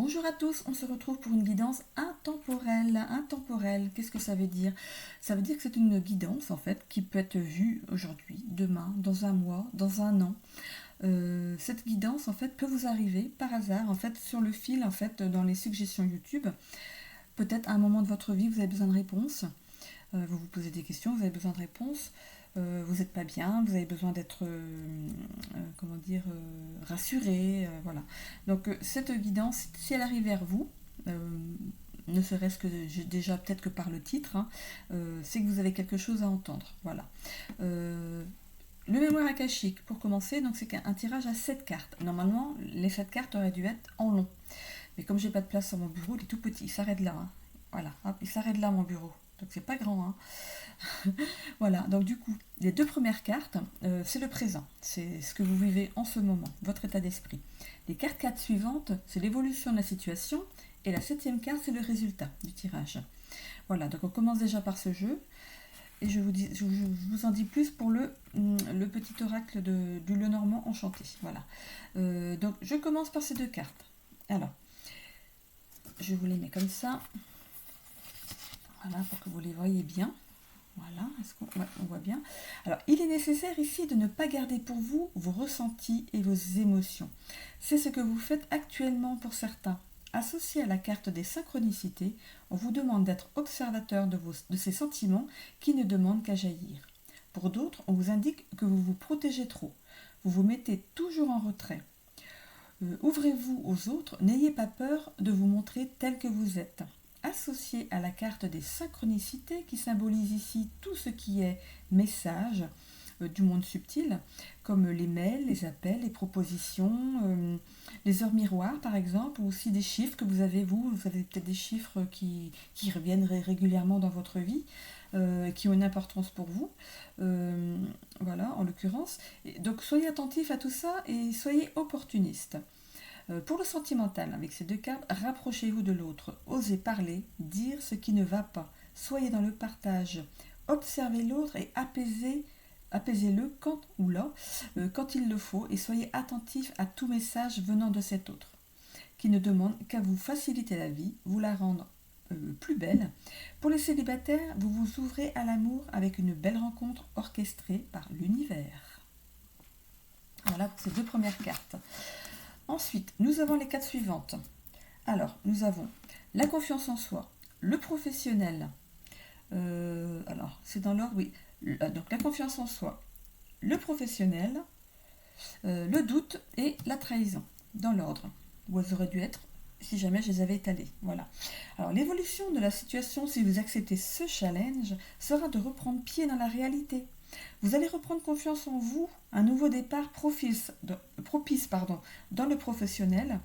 Bonjour à tous, on se retrouve pour une guidance intemporelle. Intemporelle, qu'est-ce que ça veut dire? Ça veut dire que c'est une guidance en fait qui peut être vue aujourd'hui, demain, dans un mois, dans un an. Cette guidance en fait peut vous arriver par hasard en fait sur le fil en fait dans les suggestions YouTube. Peut-être à un moment de votre vie vous avez besoin de réponses. Vous vous posez des questions, vous avez besoin de réponses. Vous n'êtes pas bien, vous avez besoin d'être comment dire rassuré, voilà. Donc cette guidance, si elle arrive vers vous, ne serait-ce que déjà peut-être que par le titre, hein, c'est que vous avez quelque chose à entendre, voilà. Le mémoire akashique, pour commencer, donc c'est un tirage à 7 cartes. Normalement, les 7 cartes auraient dû être en long. Mais comme j'ai pas de place sur mon bureau, il est tout petit, il s'arrête là, hein. Voilà, hop, il s'arrête là mon bureau. Donc c'est pas grand, hein. Voilà, donc du coup, les deux premières cartes, c'est le présent, c'est ce que vous vivez en ce moment, votre état d'esprit. Les cartes suivantes, c'est l'évolution de la situation, et la septième carte, c'est le résultat du tirage. Voilà, donc on commence déjà par ce jeu, et je vous en dis plus pour le petit oracle du Lenormand enchanté. Voilà. Donc je commence par ces deux cartes. Alors, je vous les mets comme ça, voilà, pour que vous les voyez bien. Voilà, on voit bien. Alors, il est nécessaire ici de ne pas garder pour vous vos ressentis et vos émotions. C'est ce que vous faites actuellement pour certains. Associé à la carte des synchronicités, on vous demande d'être observateur de ces sentiments qui ne demandent qu'à jaillir. Pour d'autres, on vous indique que vous vous protégez trop. Vous vous mettez toujours en retrait. Ouvrez-vous aux autres, n'ayez pas peur de vous montrer tel que vous êtes. Associé à la carte des synchronicités qui symbolise ici tout ce qui est message du monde subtil, comme les mails, les appels, les propositions, les heures miroirs par exemple, ou aussi des chiffres que vous avez peut-être des chiffres qui reviennent régulièrement dans votre vie, qui ont une importance pour vous, voilà en l'occurrence. Donc soyez attentifs à tout ça et soyez opportunistes. Pour le sentimental, avec ces deux cartes, rapprochez-vous de l'autre, osez parler, dire ce qui ne va pas, soyez dans le partage, observez l'autre et apaisez-le quand ou là, quand il le faut, et soyez attentifs à tout message venant de cet autre, qui ne demande qu'à vous faciliter la vie, vous la rendre plus belle. Pour les célibataires, vous vous ouvrez à l'amour avec une belle rencontre orchestrée par l'univers. Voilà pour ces deux premières cartes. Ensuite, nous avons les cartes suivantes. Alors, nous avons la confiance en soi, le professionnel. Alors, c'est dans l'ordre, oui. Donc, la confiance en soi, le professionnel, le doute et la trahison. Dans l'ordre où elles auraient dû être si jamais je les avais étalées. Voilà. Alors, l'évolution de la situation, si vous acceptez ce challenge, sera de reprendre pied dans la réalité. Vous allez reprendre confiance en vous, un nouveau départ propice dans le professionnel,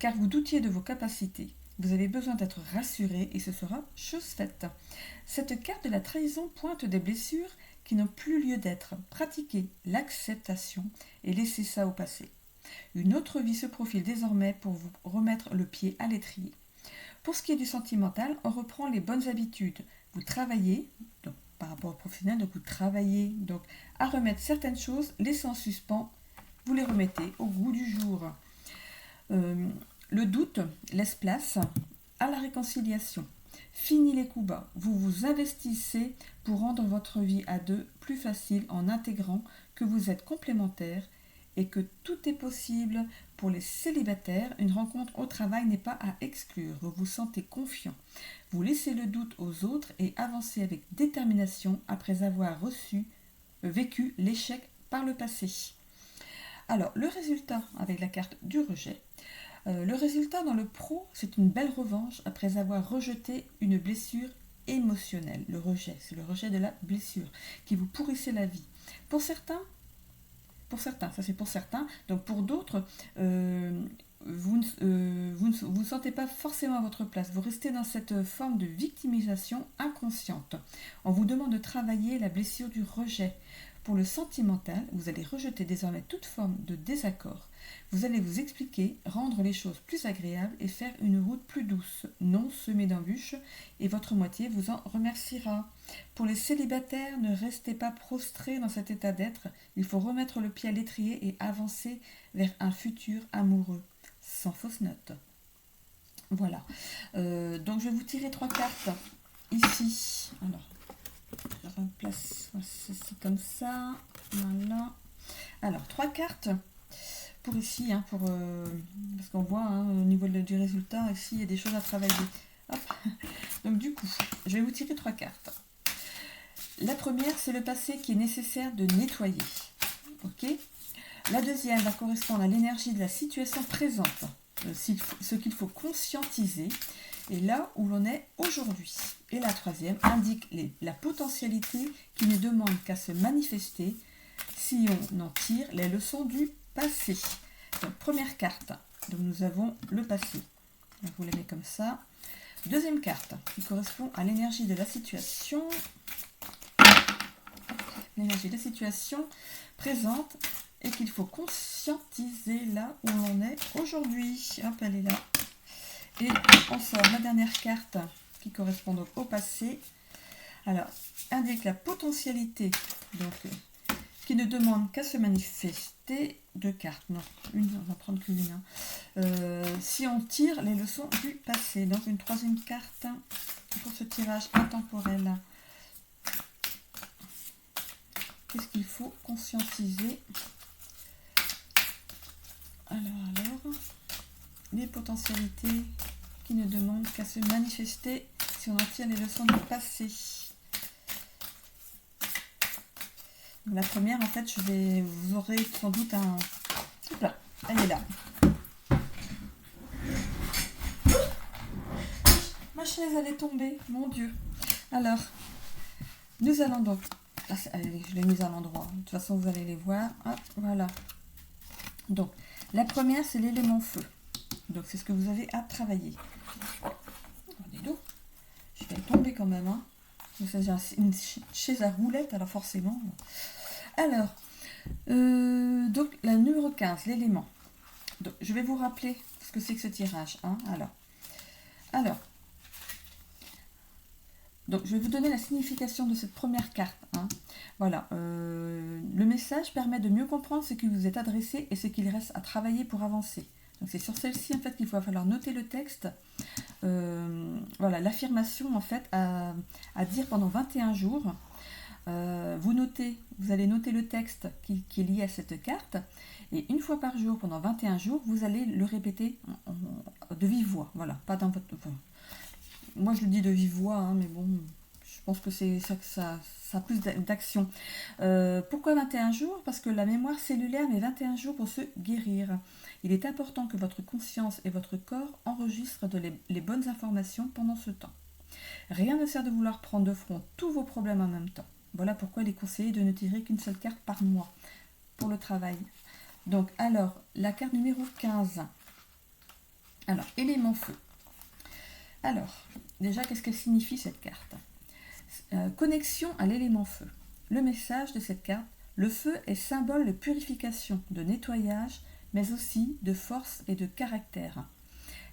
car vous doutiez de vos capacités. Vous avez besoin d'être rassuré et ce sera chose faite. Cette carte de la trahison pointe des blessures qui n'ont plus lieu d'être. Pratiquez l'acceptation et laissez ça au passé. Une autre vie se profile désormais pour vous remettre le pied à l'étrier. Pour ce qui est du sentimental, on reprend les bonnes habitudes. Vous travaillez, donc par rapport au professionnel, donc vous travaillez donc à remettre certaines choses, laissez en suspens, vous les remettez au goût du jour. Le doute laisse place à la réconciliation. Fini les coups bas. Vous vous investissez pour rendre votre vie à deux plus facile en intégrant que vous êtes complémentaires et que tout est possible. Pour les célibataires, une rencontre au travail n'est pas à exclure. Vous vous sentez confiant. Vous laissez le doute aux autres et avancez avec détermination après avoir vécu l'échec par le passé. Alors, le résultat avec la carte du rejet. Le résultat dans le pro, c'est une belle revanche après avoir rejeté une blessure émotionnelle. Le rejet, c'est le rejet de la blessure qui vous pourrissait la vie. Pour certains, ça c'est pour certains. Donc pour d'autres, vous ne sentez pas forcément à votre place. Vous restez dans cette forme de victimisation inconsciente. On vous demande de travailler la blessure du rejet. Pour le sentimental, vous allez rejeter désormais toute forme de désaccord. Vous allez vous expliquer, rendre les choses plus agréables et faire une route plus douce, non semée d'embûches, et votre moitié vous en remerciera. Pour les célibataires, ne restez pas prostrés dans cet état d'être. Il faut remettre le pied à l'étrier et avancer vers un futur amoureux, sans fausse note. Voilà. Donc je vais vous tirer 3 cartes ici. Alors, je replace ceci comme ça. Voilà. Alors, 3 cartes pour ici, hein, parce qu'on voit au niveau du résultat, ici, il y a des choses à travailler. Hop. Donc du coup, je vais vous tirer 3 cartes. La première, c'est le passé qui est nécessaire de nettoyer. Ok. La deuxième va correspondre à l'énergie de la situation présente, ce qu'il faut conscientiser, et là où l'on est aujourd'hui. Et la troisième indique la potentialité qui ne demande qu'à se manifester si on en tire les leçons du passé. Donc, première carte, donc nous avons le passé. Donc, vous les mettez comme ça. Deuxième carte, qui correspond à l'énergie de la situation. L'énergie de la situation présente et qu'il faut conscientiser là où l'on est aujourd'hui. Hop, elle est là. Et on sort la dernière carte qui correspond donc au passé. Alors, indique la potentialité, donc qui ne demande qu'à se manifester. 2 cartes, non, une, on va prendre qu'une. Si on tire les leçons du passé. Donc une troisième carte pour ce tirage intemporel. Qu'est-ce qu'il faut conscientiser? Alors, les potentialités qui ne demandent qu'à se manifester si on en tire les leçons du passé. La première, en fait, vous aurez sans doute un... Hop là, elle est là. Ma chaise, elle est tombée, mon Dieu. Alors, nous allons donc... je l'ai mise à l'endroit. De toute façon, vous allez les voir. Hop, voilà. Donc, la première, c'est l'élément feu. Donc, c'est ce que vous avez à travailler. Regardez donc. Je vais tomber quand même. Hein. C'est une chaise à roulettes, alors forcément... Alors, donc la numéro 15, l'élément. Donc, je vais vous rappeler ce que c'est que ce tirage. Hein, alors, donc je vais vous donner la signification de cette première carte. Hein. Voilà, le message permet de mieux comprendre ce qui vous est adressé et ce qu'il reste à travailler pour avancer. Donc c'est sur celle-ci en fait qu'il va falloir noter le texte. Voilà, l'affirmation en fait à dire pendant 21 jours. Vous allez noter le texte qui est lié à cette carte et une fois par jour pendant 21 jours, vous allez le répéter de vive voix. Voilà, pas dans votre... Moi je le dis de vive voix, hein, mais bon, je pense que ça a plus d'action. Pourquoi 21 jours? Parce que la mémoire cellulaire met 21 jours pour se guérir. Il est important que votre conscience et votre corps enregistrent les bonnes informations pendant ce temps. Rien ne sert de vouloir prendre de front tous vos problèmes en même temps. Voilà pourquoi il est conseillé de ne tirer qu'une seule carte par mois pour le travail. Donc, alors, la carte numéro 15. Alors, élément feu. Alors, déjà, qu'est-ce qu'elle signifie cette carte? Connexion à l'élément feu. Le message de cette carte, le feu est symbole de purification, de nettoyage, mais aussi de force et de caractère.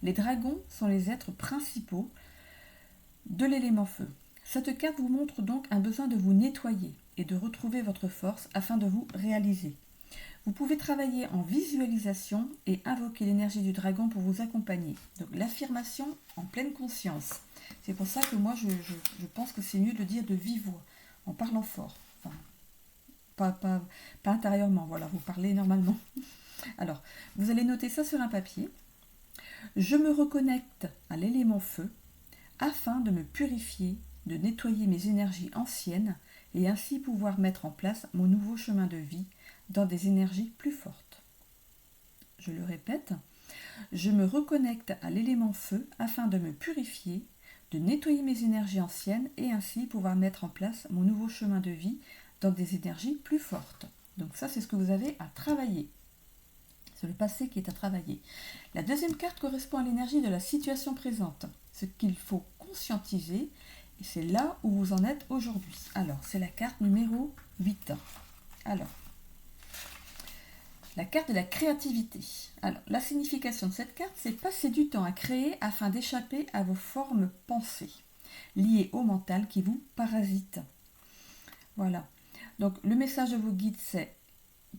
Les dragons sont les êtres principaux de l'élément feu. Cette carte vous montre donc un besoin de vous nettoyer et de retrouver votre force afin de vous réaliser. Vous pouvez travailler en visualisation et invoquer l'énergie du dragon pour vous accompagner. Donc l'affirmation en pleine conscience. C'est pour ça que moi je pense que c'est mieux de le dire de vive voix, en parlant fort. Enfin, pas intérieurement, voilà, vous parlez normalement. Alors, vous allez noter ça sur un papier. Je me reconnecte à l'élément feu afin de me purifier, de nettoyer mes énergies anciennes et ainsi pouvoir mettre en place mon nouveau chemin de vie dans des énergies plus fortes. Je le répète, je me reconnecte à l'élément feu afin de me purifier, de nettoyer mes énergies anciennes et ainsi pouvoir mettre en place mon nouveau chemin de vie dans des énergies plus fortes. Donc ça, c'est ce que vous avez à travailler. C'est le passé qui est à travailler. La deuxième carte correspond à l'énergie de la situation présente, ce qu'il faut conscientiser, et c'est là où vous en êtes aujourd'hui. Alors, c'est la carte numéro 8. Alors, la carte de la créativité. Alors, la signification de cette carte, c'est passer du temps à créer afin d'échapper à vos formes pensées, liées au mental qui vous parasite. Voilà. Donc, le message de vos guides, c'est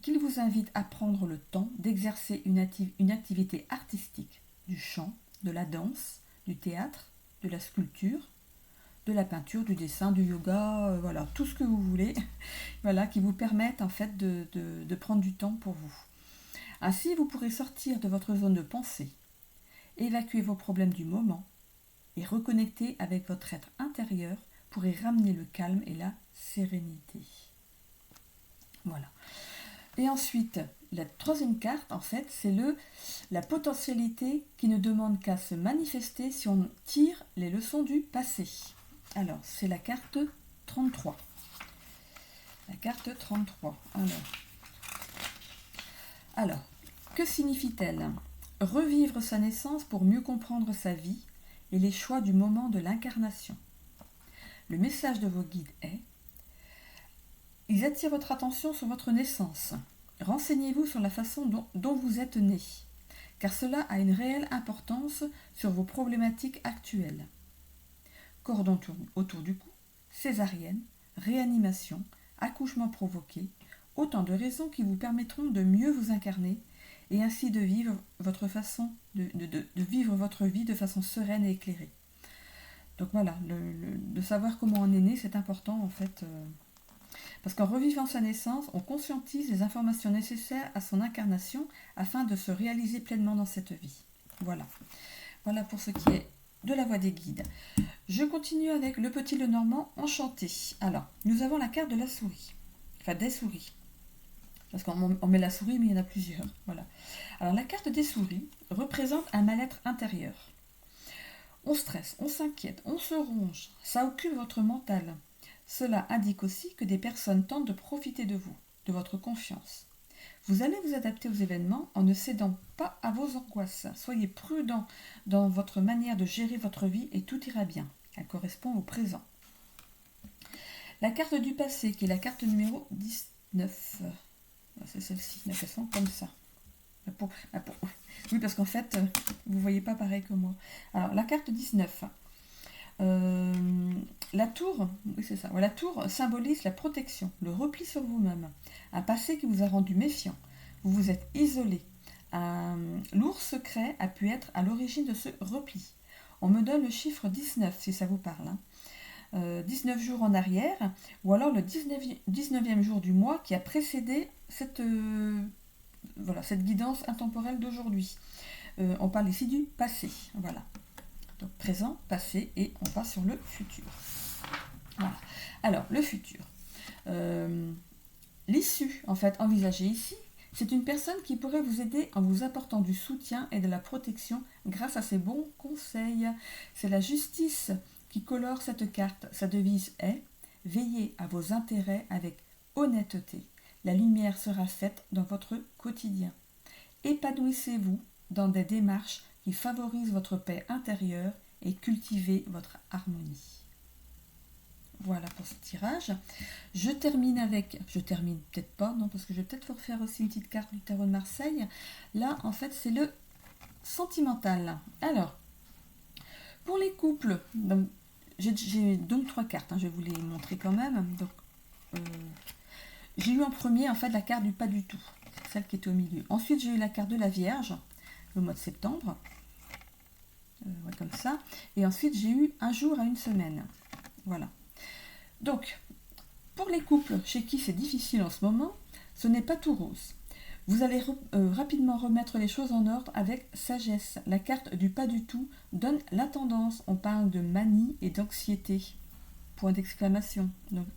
qu'il vous invite à prendre le temps d'exercer une activité artistique, du chant, de la danse, du théâtre, de la sculpture, de la peinture, du dessin, du yoga, voilà, tout ce que vous voulez, voilà, qui vous permettent en fait de prendre du temps pour vous. Ainsi, vous pourrez sortir de votre zone de pensée, évacuer vos problèmes du moment et reconnecter avec votre être intérieur pour y ramener le calme et la sérénité. Voilà. Et ensuite, la troisième carte, en fait, c'est la potentialité qui ne demande qu'à se manifester si on tire les leçons du passé. Alors, c'est la carte 33. La carte 33. Alors, que signifie-t-elle? Revivre sa naissance pour mieux comprendre sa vie et les choix du moment de l'incarnation. Le message de vos guides est: ils attirent votre attention sur votre naissance. Renseignez-vous sur la façon dont vous êtes né, car cela a une réelle importance sur vos problématiques actuelles. Cordon autour du cou, césarienne, réanimation, accouchement provoqué, autant de raisons qui vous permettront de mieux vous incarner et ainsi de vivre votre façon de vivre votre vie de façon sereine et éclairée. Donc voilà, de savoir comment on est né, c'est important en fait, parce qu'en revivant sa naissance, on conscientise les informations nécessaires à son incarnation afin de se réaliser pleinement dans cette vie. Voilà. Voilà pour ce qui est de la voie des guides. Je continue avec le petit Lenormand enchanté. Alors, nous avons la carte de la souris, enfin des souris. Parce qu'on met la souris, mais il y en a plusieurs. Voilà. Alors, la carte des souris représente un mal-être intérieur. On stresse, on s'inquiète, on se ronge, ça occupe votre mental. Cela indique aussi que des personnes tentent de profiter de vous, de votre confiance. Vous allez vous adapter aux événements en ne cédant pas à vos angoisses. Soyez prudent dans votre manière de gérer votre vie et tout ira bien. Elle correspond au présent. La carte du passé, qui est la carte numéro 19. C'est celle-ci, elles sont comme ça. Oui, parce qu'en fait, vous ne voyez pas pareil que moi. Alors, la carte 19. La tour, oui c'est ça. La tour symbolise la protection, le repli sur vous-même. Un passé qui vous a rendu méfiant. Vous vous êtes isolé. Un lourd secret a pu être à l'origine de ce repli. On me donne le chiffre 19 si ça vous parle. 19 jours en arrière, ou alors le 19e jour du mois qui a précédé cette guidance intemporelle d'aujourd'hui. On parle ici du passé. Voilà. Donc présent, passé, et on va sur le futur. Voilà. Alors, le futur. L'issue, en fait, envisagée ici, c'est une personne qui pourrait vous aider en vous apportant du soutien et de la protection grâce à ses bons conseils. C'est la justice qui colore cette carte. Sa devise est « Veillez à vos intérêts avec honnêteté. La lumière sera faite dans votre quotidien. Épanouissez-vous dans des démarches qui favorisent votre paix intérieure et cultivez votre harmonie. » Voilà pour ce tirage. Je termine peut-être pas, non, parce que je vais peut-être refaire aussi une petite carte du tarot de Marseille. Là, en fait, c'est le sentimental. Alors, pour les couples, j'ai 2 ou 3 cartes, je vais vous les montrer quand même. Donc, j'ai eu en premier, en fait, la carte du pas du tout, celle qui est au milieu. Ensuite, j'ai eu la carte de la Vierge, le mois de septembre. Comme ça. Et ensuite, j'ai eu un jour à une semaine. Voilà. Donc, pour les couples chez qui c'est difficile en ce moment, ce n'est pas tout rose. Vous allez rapidement remettre les choses en ordre avec sagesse. La carte du pas du tout donne la tendance. On parle de manie et d'anxiété. Point d'exclamation. Donc,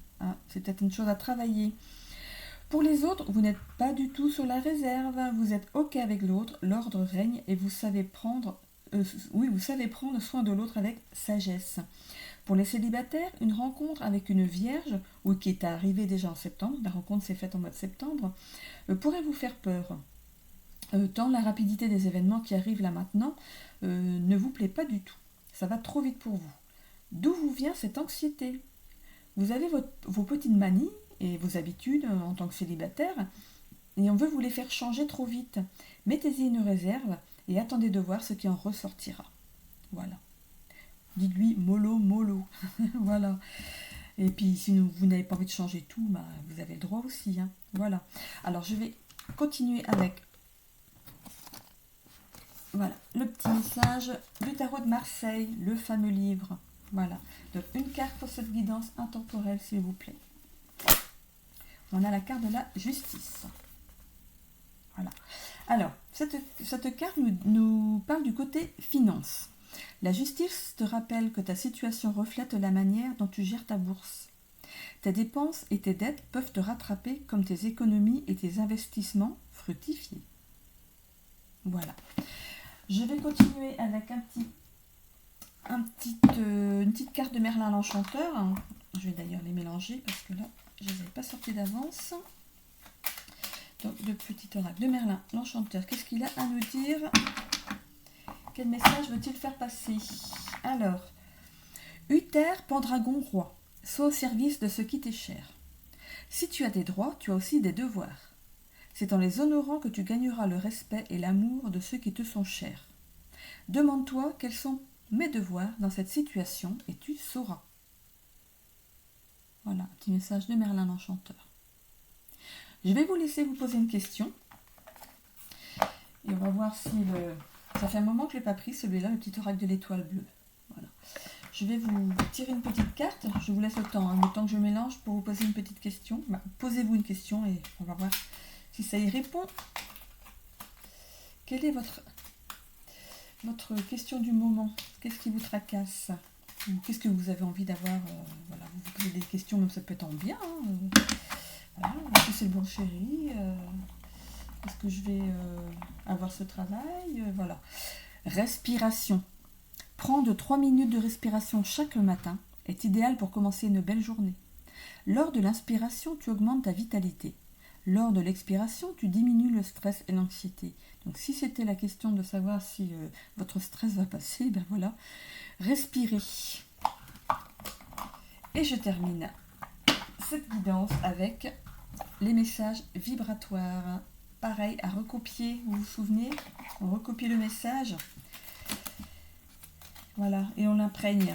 c'est peut-être une chose à travailler. Pour les autres, vous n'êtes pas du tout sur la réserve. Vous êtes OK avec l'autre. L'ordre règne et vous savez prendre soin de l'autre avec sagesse. Pour les célibataires, une rencontre avec une vierge, ou qui est arrivée déjà en septembre, la rencontre s'est faite en mois de septembre, pourrait vous faire peur. Tant la rapidité des événements qui arrivent là maintenant ne vous plaît pas du tout. Ça va trop vite pour vous. D'où vous vient cette anxiété? Vous avez vos petites manies et vos habitudes en tant que célibataire, et on veut vous les faire changer trop vite. Mettez-y une réserve et attendez de voir ce qui en ressortira. Voilà. Dites-lui mollo, mollo. Voilà. Et puis, si vous n'avez pas envie de changer tout, vous avez le droit aussi. Voilà. Alors, je vais continuer avec Voilà, le petit message du tarot de Marseille, le fameux livre. Voilà, donc une carte pour cette guidance intemporelle, s'il vous plaît. On a la carte de la justice. Voilà. Alors, cette carte nous parle du côté finance. La justice te rappelle que ta situation reflète la manière dont tu gères ta bourse. Tes dépenses et tes dettes peuvent te rattraper comme tes économies et tes investissements fructifier. Voilà. Je vais continuer avec une petite carte de Merlin l'Enchanteur. Je vais d'ailleurs les mélanger parce que là, je ne les avais pas sortis d'avance. Donc, le petit oracle de Merlin l'Enchanteur. Qu'est-ce qu'il a à nous dire? Quel message veut-il faire passer? Alors, Uther, Pendragon roi, sois au service de ce qui t'est cher. Si tu as des droits, tu as aussi des devoirs. C'est en les honorant que tu gagneras le respect et l'amour de ceux qui te sont chers. Demande-toi quels sont mes devoirs dans cette situation et tu sauras. Voilà, un petit message de Merlin l'Enchanteur. Je vais vous laisser vous poser une question. Et on va voir si le... Ça fait un moment que je ne l'ai pas pris, celui-là, le petit oracle de l'étoile bleue. Voilà. Je vais vous tirer une petite carte. Je vous laisse le temps que je mélange pour vous poser une petite question. Bah, posez-vous une question et on va voir si ça y répond. Quelle est votre question du moment? Qu'est-ce qui vous tracasse? Ou qu'est-ce que vous avez envie d'avoir? Voilà, vous vous posez des questions, même ça peut être en bien. Voilà. Est-ce que c'est le bon chéri? Est-ce que je vais avoir ce travail? Voilà. Respiration. Prendre 3 minutes de respiration chaque matin est idéal pour commencer une belle journée. Lors de l'inspiration, tu augmentes ta vitalité. Lors de l'expiration, tu diminues le stress et l'anxiété. Donc si c'était la question de savoir si votre stress va passer, ben voilà, respirez. Et je termine cette guidance avec les messages vibratoires. Pareil, à recopier, vous vous souvenez? On recopie le message. Voilà, et on l'imprègne.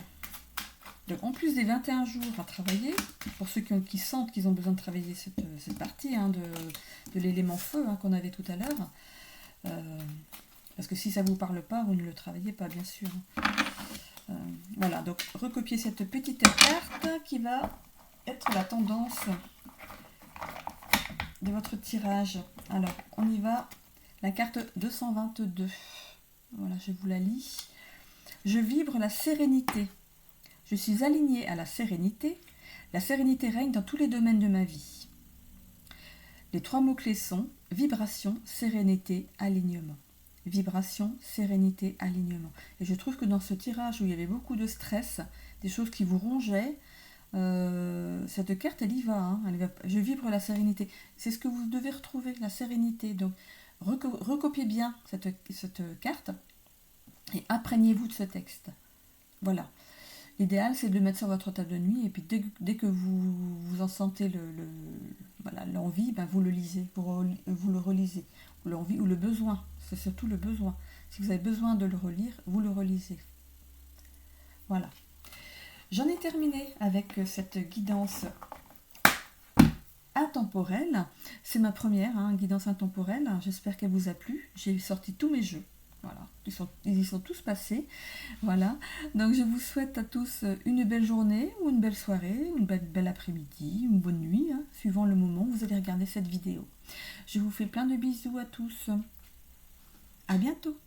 Donc en plus des 21 jours à travailler, pour ceux qui sentent qu'ils ont besoin de travailler cette partie de l'élément feu qu'on avait tout à l'heure, parce que si ça ne vous parle pas, vous ne le travaillez pas, bien sûr. Voilà, donc recopiez cette petite carte qui va être la tendance de votre tirage. Alors, on y va. La carte 222. Voilà, je vous la lis. Je vibre la sérénité. Je suis alignée à la sérénité. La sérénité règne dans tous les domaines de ma vie. Les 3 mots-clés sont vibration, sérénité, alignement. Vibration, sérénité, alignement. Et je trouve que dans ce tirage où il y avait beaucoup de stress, des choses qui vous rongeaient, cette carte, elle y va, je vibre la sérénité. C'est ce que vous devez retrouver, la sérénité. Donc, recopiez bien cette carte et imprégnez-vous de ce texte. Voilà. L'idéal, c'est de le mettre sur votre table de nuit et puis dès que vous en sentez l'envie, vous le lisez, vous le relisez. L'envie ou le besoin, c'est surtout le besoin. Si vous avez besoin de le relire, vous le relisez. Voilà. J'en ai terminé avec cette guidance intemporelle. C'est ma première guidance intemporelle. J'espère qu'elle vous a plu. J'ai sorti tous mes jeux. Voilà, ils y sont tous passés. Voilà, donc je vous souhaite à tous une belle journée ou une belle soirée, une belle après-midi, une bonne nuit, suivant le moment où vous allez regarder cette vidéo. Je vous fais plein de bisous à tous. À bientôt.